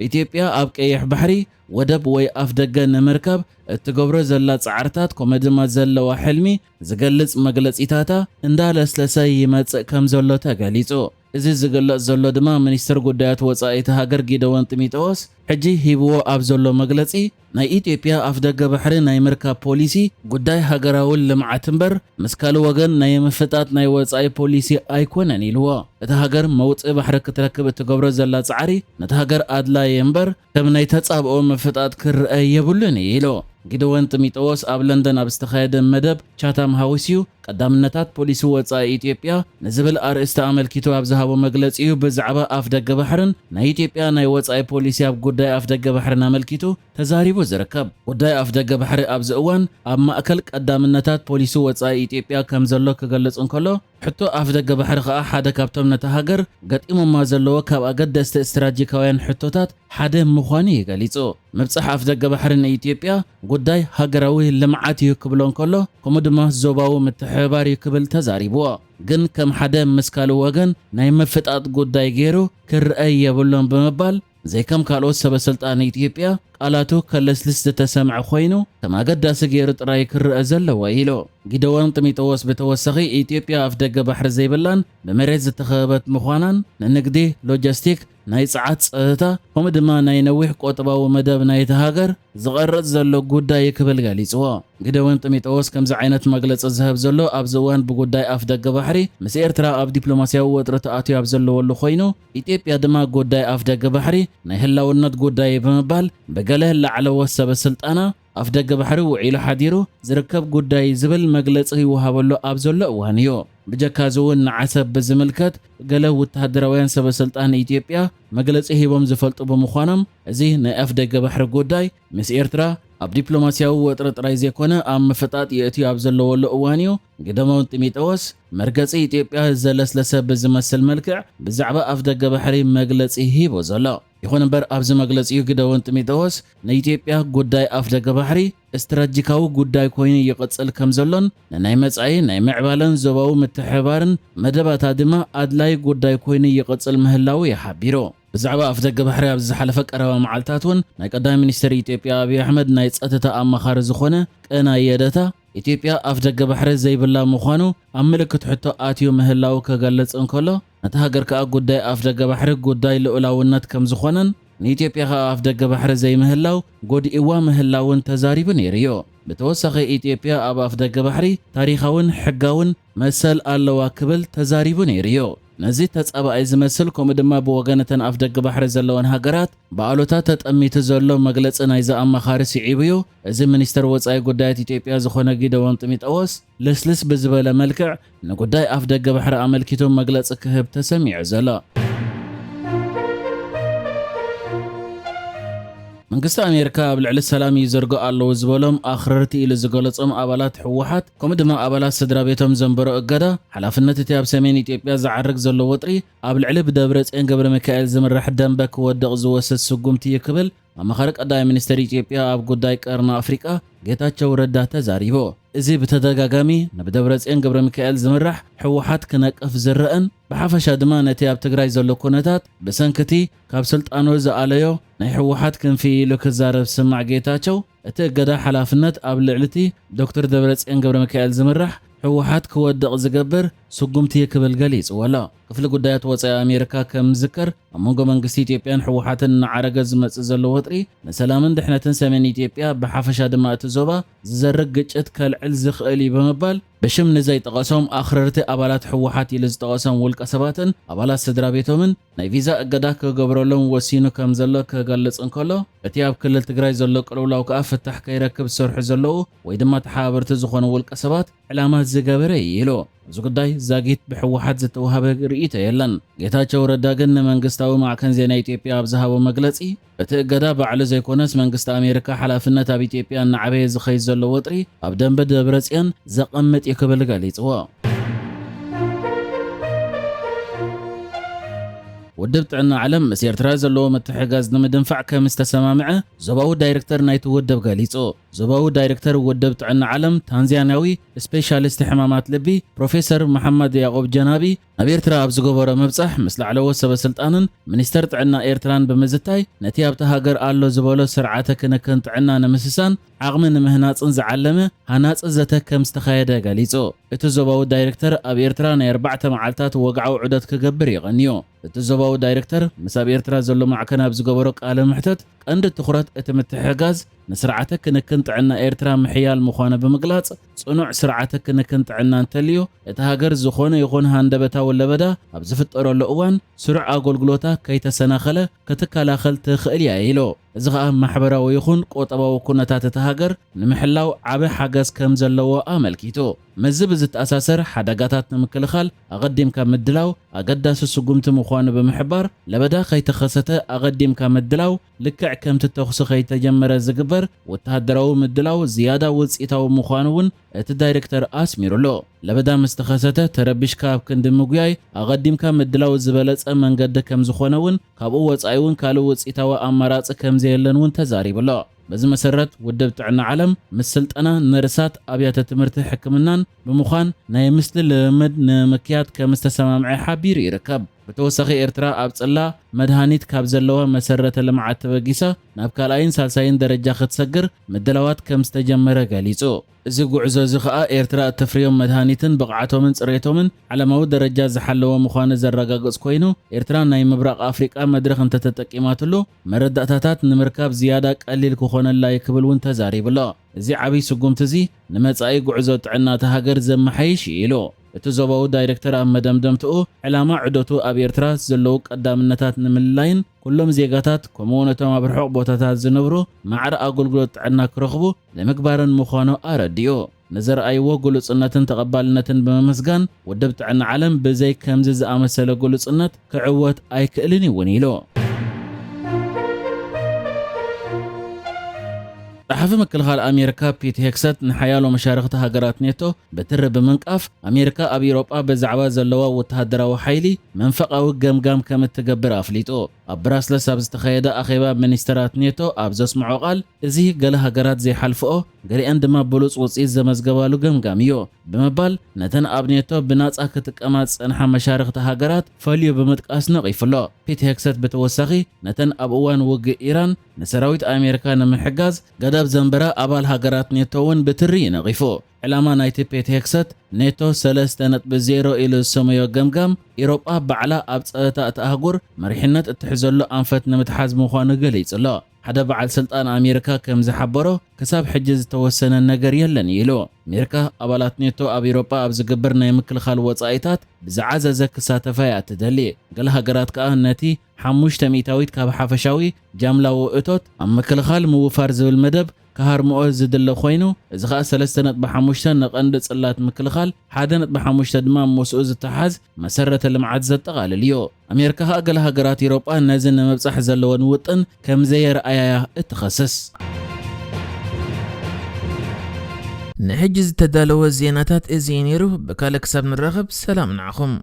ኢትዮጵያ ኣብ ቀይሕ ባሕሪ ወደብ ወይ ኣፍ ደገ ንምርካብ እትገብሮ ዘላ ጻዕርታት ከምኡ ድማ ዘለዋ ሕልሚ ዝገልጽ መግለጺታታ እንዳለስለሰ ይመጽእ ከም ዘሎ ተገሊጹ። እዚ ዝግለጽ ዘሎ ድማ ሚኒስትር ጉዳያት ወጻኢት ሃገር ጊደወን ጢሞቴዎስ ሕጂ ሂብዎ ኣብ ዘሎ መግለጺ ናይ ኢትዮጵያ ኣፍ ደገ ባሕሪ ናይ ምርካብ ፖሊሲ ጉዳይ ሃገራዊ ልምዓት እምበር ምስ ካልእ ወገን ናይ ምፍጣጥ ናይ ወጻኢ ፖሊሲ ኣይኮነን ኢልዎ። እቲ ሃገር መውጽኢ ባሕሪ ክትረክብ እትገብሮ ዘላ ጻዕሪ ነቲ ሃገር ኣድላይ እምበር ከም ናይ ተጻብኦ ምፍጣጥ ክርአ የብሉን ኢሉ። ጊደወን ጢሞቴዎስ ኣብ ለንደን ኣብ ዝተኻየደ መደብ ቻታም ሃውስ ቀዳምነታት ፖሊሲ ወጻኢ ኢትዮጵያ ንዝብል ኣርእስቲ ኣመልኪቱ ኣብ ዝሃቦ መግለጺኡ ብዛዕባ ኣፍ ደገ ባሕርን ናይ ኢትዮጵያ ናይ ወጻኢ ፖሊሲ ኣብ ጉዳይ ኣፍ ደገ ባሕርን ኣመልኪቱ ተዛሪቡ ዝርከብ። ጉዳይ ኣፍ ደገ ባሕሪ ኣብዚ እዋን ኣብ ማእከል ቀዳምነታት ፖሊሲ ወጻኢ ኢትዮጵያ ከም ዘሎ ክገልጽ እንከሎ ሕቶ ኣፍ ደገ ባሕሪ ከዓ ሓደ ካብቶም ነቲ ሃገር ገጢሞማ ዘለዎ ካብ ኣገደስቲ ስትራቴጂካውያን ሕቶታት ሓደ ምዃኑ ይገሊጹ። ምብጻሕ ኣፍ ደገ ባሕሪ ንኢትዮጵያ ጉዳይ ሃገራዊ ልምዓት እዩ ክብሎ እንከሎ ከምኡ ድማ ዞባዊ ምትሕብባር እዩ ክብል ተዛሪብዎ። ግን ከም ሓደ ምስ ካልእ ወገን ናይ ምፍጣጥ ጉዳይ ገይሩ ክርአ የብሎን ብምባል ዘይከም ካልኦት ሰበስልጣን ኢትዮጵያ ቃላቱ ከለስልስ ዝተሰምዐ ኮይኑ ከም ኣገዳሲ ገይሩ ጥራይ ክርአ ዘለዎ ኢሉ። ጊደወን ጢሞቴዎስ ብተወሳኺ ኢትዮጵያ ኣፍ ደገ ባሕሪ ዘይብላን ብመሬት ዝተኸበበት ምዃናን ንንግዲ፣ ሎጂስቲክ፣ ናይ ጸዓት ፀጥታ ከምኡ ድማ ናይ ነዊሕ ቆጠባዊ መደብ ናይቲ ሃገር ዝቐርጽ ዘሎ ጉዳይ ክብል ገሊጽዎ። ጊደወን ጢሞቴዎስ ከምዚ ዓይነት መግለጺ ዝህብ ዘሎ ኣብዚ እዋን ብጉዳይ ኣፍ ደገ ባሕሪ ምስ ኤርትራ ኣብ ዲፕሎማስያዊ ውጥረት ኣትዩ ኣብ ዘለወሉ ኮይኑ ኢትዮጵያ ድማ ጉዳይ ኣፍ ደገ ባሕሪ ናይ ህላውነት ጉዳይ ብምባል በገለ ላዕለዎት ሰበስልጣና ኣፍ ደገ ባሕሪ ውዒሉ ሓዲሩ ዝርከብ ጉዳይ ዝብል መግለጺ ይወሃበሉ ኣብ ዘሎ እዋን እዩ። ብጀካዚ እውን ንዓሰብ ብዝምልከት ገለ ወተሃደራውያን ሰበስልጣን ኢትዮጵያ መግለጺ ሂቦም ዝፈልጡ ብምዃኖም እዚ ናይ ኣፍ ደገ ባሕሪ ጉዳይ ምስ ኤርትራ ኣብ ዲፕሎማስያዊ ውጥረት ጥራይ ዘይኮነ ኣብ ምፍጣጥ የእትዩ ኣብ ዘለወሉ እዋን እዩ። ጊደወን ጢሞቴዎስ መርገጺ ኢትዮጵያ ዘለስለሰ ብዝመስል መልክዕ ብዛዕባ ኣፍ ደገ ባሕሪ መግለጺ ሂቦ ዘሎ። ይኹን እምበር ኣብዚ መግለጺኡ ጊደወን ጢሞቴዎስ ንኢትዮጵያ ጉዳይ ኣፍ ደገ ባሕሪ ስትራቴጂካዊ ጉዳይ ኮይኑ ይቕጽል ከም ዘሎን ንናይ መጻኢ ናይ ምዕባለን ዞባዊ ምትሕብባርን መደባታ ድማ ኣድላይ ጉዳይ ኮይኑ ይቕጽል ምህላው ይሓቢሩ። ብዛዕባ ኣፍ ደገ ባሕሪ ኣብ ዝሓለፈ ቀረባ መዓልትታት እውን ናይ ቀዳማይ ሚኒስትር ኢትዮጵያ ኣብይ ኣሕመድ ናይ ጸጥታ ኣማኻሪ ዝኾነ ቀና የደታ ኢትዮጵያ ኣፍ ደገ ባሕሪ ዘይብላ ምዃኑ ኣብ ምልክት ሕቶ ኣትዩ ምህላው ክገልጽ እንከሎ ነቲ ሃገር ከዓ ጉዳይ ኣፍ ደገ ባሕሪ ጉዳይ ልዑላውነት ከም ዝኾነን ንኢትዮጵያ ከዓ ኣፍ ደገ ባሕሪ ዘይምህላው ጎዲእዋ ምህላውን ተዛሪቡ ነይሩ እዩ። ብተወሳኺ ኢትዮጵያ ኣብ ኣፍ ደገ ባሕሪ ታሪኻውን ሕጋውን መሰል ኣለዋ ክብል ተዛሪቡ ነይሩ እዩ። ነዚ ተጻባኣይ ዝመስል ከምኡ ድማ ብወገነተን ኣፍ ደገ ባሕሪ ዘለወን ሃገራት በዓሎታ ተጠሚቱ ዘሎ መግለጺ ናይዚ ኣማኻሪ ስዒቡ እዩ። እዚ ሚኒስትር ወጻኢ ጉዳያት ኢትዮጵያ ዝኾነ ጊደወን ጢሞቴዎስ ልስልስ ብዝበለ መልክዕ ንጉዳይ ኣፍ ደገ ባሕሪ ኣመልኪቱ መግለጺ ክህብ ተሰሚዑ ዘሎ። መንግስቲ ኣሜሪካ ኣብ ልዕሊ ሰላም ይዘርግኡ ኣለዉ ዝበሎም ኣኽረርቲ ኢሉ ዝገለጾም ኣባላት ሕወሓት ከምኡ ድማ ኣባላት ስድራ ቤቶም ዘንበሮ እገዳ ሓላፍነት እቲ ኣብ ሰሜን ኢትዮጵያ ዝዓርግ ዘሎ ወጥሪ ኣብ ልዕሊ ብደብረጽዮን ገብረ ሚካኤል ዝምራሕ ደንበ ክወድቕ ዝወስድ ስጉምቲ እዩ ክብል ኣማኻሪ ቀዳማይ ሚኒስትር ኢትዮጵያ ኣብ ጉዳይ ቀርኒ ኣፍሪቃ ጌታቸው ረዳ ተዛሪቡ። እዚ ብተደጋጋሚ ንብደብረጽዮን ገብረ ሚካኤል ዝምራሕ ሕወሓት ክነቅፍ ዝረአን ብሓፈሻ ድማ ነቲ ኣብ ትግራይ ዘሎ ኩነታት ብሰንኪቲ ካብ ስልጣኑ ዝኣለዮ ናይ ሕወሓት ክንፊ ኢሉ ክዛረብ ስማዕ ጌታቸው እቲ እገዳ ሓላፍነት ኣብ ልዕሊቲ ዶክተር ደብረጽዮን ገብረ ሚካኤል ዝምራሕ ሕወሓት ክወድቕ ዝገብር ስጉምቲ ክብል ገሊጽዎ ኣሎ። ክፍሊ ጉዳያት ወጻኢ ኣሜሪካ ከም ዝከር ኣብ መንጎ መንግስቲ ኢትዮጵያን ሕወሓትን እናዓረገ ዝመጽእ ዘሎ ወጥሪ ንሰላምን ድሕነትን ሰሜን ኢትዮጵያ ብሓፈሻ ድማ እቲ ዞባ ዝዘርግ ግጭት ከልዕል ዝኽእል እዩ ብምባል ብሽም ንዘይጠቐሶም ኣኽረርቲ ኣባላት ሕወሓት ኢሉ ዝጠቐሶም ውልቀ ሰባትን ኣባላት ስድራ ቤቶምን ናይ ቪዛ እገዳ ክገብረሎም ወሲኑ ከም ዘሎ ክገልጽ እንከሎ እቲ ኣብ ክልል ትግራይ ዘሎ ቅልውላው ከዓ ፍታሕ ከይረክብ ዝሰርሑ ዘለዉ ወይ ድማ ተሓባበርቲ ዝኾኑ ውልቀ ሰባት ዕላማ ዝገበረ ኢሉ። እዚ ጉዳይ ዛጊት ብሕወሓት ዝተዋሃበ ርእይቶ የለን። ጌታቸው ረዳ ግን ንመንግስታዊ ማዕከን ዜና ኢትዮጵያ ኣብ ዝሃቦ መግለጺ እቲ እገዳ ባዕሉ ዘይኮነስ መንግስቲ ኣሜሪካ ሓላፍነት ኣብ ኢትዮጵያ እናዓበየ ዝኸይድ ዘሎ ወጥሪ ኣብ ደንበ ደብረጽዮን ዘቐምጥ እዩ ክብል ገሊጽዎ። ውድብ ጥዕና ዓለም ምስ ኤርትራ ዘለዎ ምትሕግጋዝ ንምድንፋዕ ከም ዝተሰማምዐ ዞባዊ ዳይሬክተር ናይቲ ውድብ ገሊጹ። ዞባዊ ዳይሬክተር ውድብ ጥዕና ዓለም ታንዛኒያዊ ስፔሻሊስት ሕማማት ልቢ ፕሮፌሰር መሐመድ ያዕቆብ ጀናቢ ኣብ ኤርትራ ኣብ ዝገበሮ መብጻሕ ምስ ላዕለዎት ሰበስልጣንን ሚኒስተር ጥዕና ኤርትራን ብምዝታይ ነቲ ኣብቲ ሃገር ኣሎ ዝበሎ ስርዓተ ክንክን ጥዕና ንምስሳን ዓቕሚ ንምህናፅን ዝዓለመ ሃናፅ ዘተ ከም ዝተኻየደ ገሊጹ። እቲ ዞባዊ ዳይሬክተር ኣብ ኤርትራ ናይ 4 መዓልታት ወግዓዊ ዑደት ክገብር ይቐንዮ። እቲ ዞባዊ ዳይሬክተር ምስ ኣብ ኤርትራ ዘሎ ማዕከን ኣብ ዝገበሮ ቃለ ምሕተት ቀንዲ ትኹረት እቲ ምትሕግጋዝ ንስርዓተ ክንክን ጥዕና ኤርትራ ምሕያል ምዃኑ ብምግላጽ ጽኑዕ ስርዓተ ክንክን ጥዕና እንተልዮ እቲ ሃገር ዝኾነ ይኹን ሃንደበታዊ ለበዳ ኣብ ዝፍጠረሉ እዋን ስሩዕ ኣገልግሎታ ከይተሰናኸለ ክትከላኸል ትኽእል እያ ኢሉ። እዚ ኸኣ ማሕበራዊ ይኹን ቆጠባዊ ኩነታት እቲ ሃገር ንምሕላው ዓበ ሓገዝ ከም ዘለዎ ኣመልኪቱ። መዚ ብዝተኣሳሰር ሓደጋታት ንምክልኻል ኣቐዲምካ ምድላው ኣገዳሲ ስጉምቲ ምዃኑ ብምሕባር ለበዳ ከይተኸሰተ ኣቐዲምካ ምድላው ልክዕ ከምቲ ተኹሲ ከይተጀመረ ዝግበር ወተሃደራዊ ምድላው ዝያዳ ውፅኢታዊ ምዃኑ እውን እቲ ዳይሬክተር ኣስሚሩሎ። ለበዳ ምስ ተኸሰተ ተረቢሽካ ኣብ ክንዲ ምጉያይ ኣቐዲምካ ምድላው ዝበለጸ መንገዲ ከም ዝኾነ እውን ካብኡ ወጻኢ እውን ካልእ ውፅኢታዊ ኣማራፂ ከም ዘየለን እውን ተዛሪብሎ። በዚ መሰረት ውድብ ጥዕና ዓለም ምስ ስልጠና ነርሳት ኣብያተ ትምህርቲ ሕክምናን ብምዃን ናይ ምስሊ ልምምድ ንምክያድ ከም ዝተሰማምዐ ሓቢሩ ይርከብ። ብተወሳኺ ኤርትራ ኣብ ጽላ መድሃኒት ካብ ዘለዋ መሰረተ ልምዓት ተበጊሳ ናብ ካልኣይን ሳልሳይን ደረጃ ክትሰግር ምድላዋት ከም ዝተጀመረ ገሊጹ። እዚ ጉዕዞ እዚ ኸኣ ኤርትራ እተፍርዮም መድሃኒትን ብቕዓቶምን ጽሬቶምን ዓለማዊ ደረጃ ዝሓለወ ምዃኑ ዘረጋግጽ ኮይኑ ኤርትራ ናይ ምብራቕ ኣፍሪቃ መድረኽ እንተተጠቂማትሉ መረዳእታታት ንምርካብ ዝያዳ ቀሊል ክኾነላ ይክብል እውን ተዛሪብሎ። እዚ ዓብይ ስጉምቲ እዚ ንመጻኢ ጉዕዞ ጥዕና እቲ ሃገር ዘመሓይሽ ኢሉ። እቲ ዞባዊ ዳይሬክተር ኣብ መደምደምትኡ ዕላማ ዑደቱ ኣብ ኤርትራ ዘለዉ ቀዳምነታት ንምልላይን ኩሎም ዜጋታት ከምኡውን እቶም ኣብ ርሑቕ ቦታታት ዝነብሩ ማዕረ ኣገልግሎት ጥዕና ክረኽቡ ንምግባርን ምዃኑ ኣረዲኡ። ንዘረኣይዎ ግሉጽነትን ተቐባልነትን ብምምስጋን ውድብ ጥዕና ዓለም ብዘይ ከምዚ ዝኣመሰለ ግሉጽነት ክዕወት ኣይክእልን እውን ኢሉ። ጸሓፊ ምክልኻል ኣሜሪካ ፒት ሄክሰት ንሓያሎ መሻርክቲ ሃገራት ኔቶ በትሪ ብምንቃፍ ኣሜሪካ ኣብ ኤውሮጳ ብዛዕባ ዘለዋ ወተሃደራዊ ሓይሊ መንፈቃዊ ገምጋም ከም እትገብር ኣፍሊጡ። ኣብ ብራስለስ ኣብ ዝተኻየደ ኣኼባ ሚኒስተራት ኔቶ ኣብ ዘስምዖ ቃል እዚ ገለ ሃገራት ዘይሓልፍኦ ገሊአን ድማ ብሉፅ ውፅኢት ዘመዝገባሉ ገምጋም እዩ ብምባል ነተን ኣብ ኔቶ ብናፃ ክጥቀማ ዝጸንሓ መሻርክቲ ሃገራት ፈልዩ ብምጥቃስ ነቒፉሎ። ፒት ሄክሰት ብተወሳኺ ነተን ኣብ እዋን ውግእ ኢራን ንሰራዊት ኣሜሪካ ንምሕጋዝ ገዳብ ዘንበራ ኣባል ሃገራት ኔቶ እውን ብትሪ ነቒፉ። ዕላማ ናይቲ ፒት ሄክሰት ኔቶ 3.0 ኢሉ ዝሰመዮ ገምጋም ኤውሮጳ ባዕላ ኣብ ፀጥታ እቲ ኣህጉር መሪሕነት እትሕዘሉ ኣንፈት ንምትሓዝ ምዃኑ ገሊጹሎ። ሓደ በዓል ስልጣን ኣሜሪካ ከም ዝሓበሮ ክሳብ ሕጂ ዝተወሰነ ነገር የለን ኢሉ። ኣሜሪካ ኣባላት ኔቶ ኣብ ኤውሮጳ ኣብ ዝግበር ናይ ምክልኻል ወጻኢታት ብዝዓዘዘ ክሳተፋ እያ ትደሊ። ገለ ሃገራት ከዓ ነቲ 500 ካብ ሓፈሻዊ ጃምላዊ እቶት ኣብ ምክልኻል ምውፋር ዝብል መደብ كهارمو زدل خوينو إذا خا 3.5 نقند صلات مكلخال 1.5 دما مسؤوز التحاز مسرة المعزة تقالليو أمريكا هاقل هاقرات أوروبا نازن مبصح زلون وطن كم زير آيا التخصص نحجز تدالو الزيناتات إزينيرو بكالك سب الرغب سلام نعخم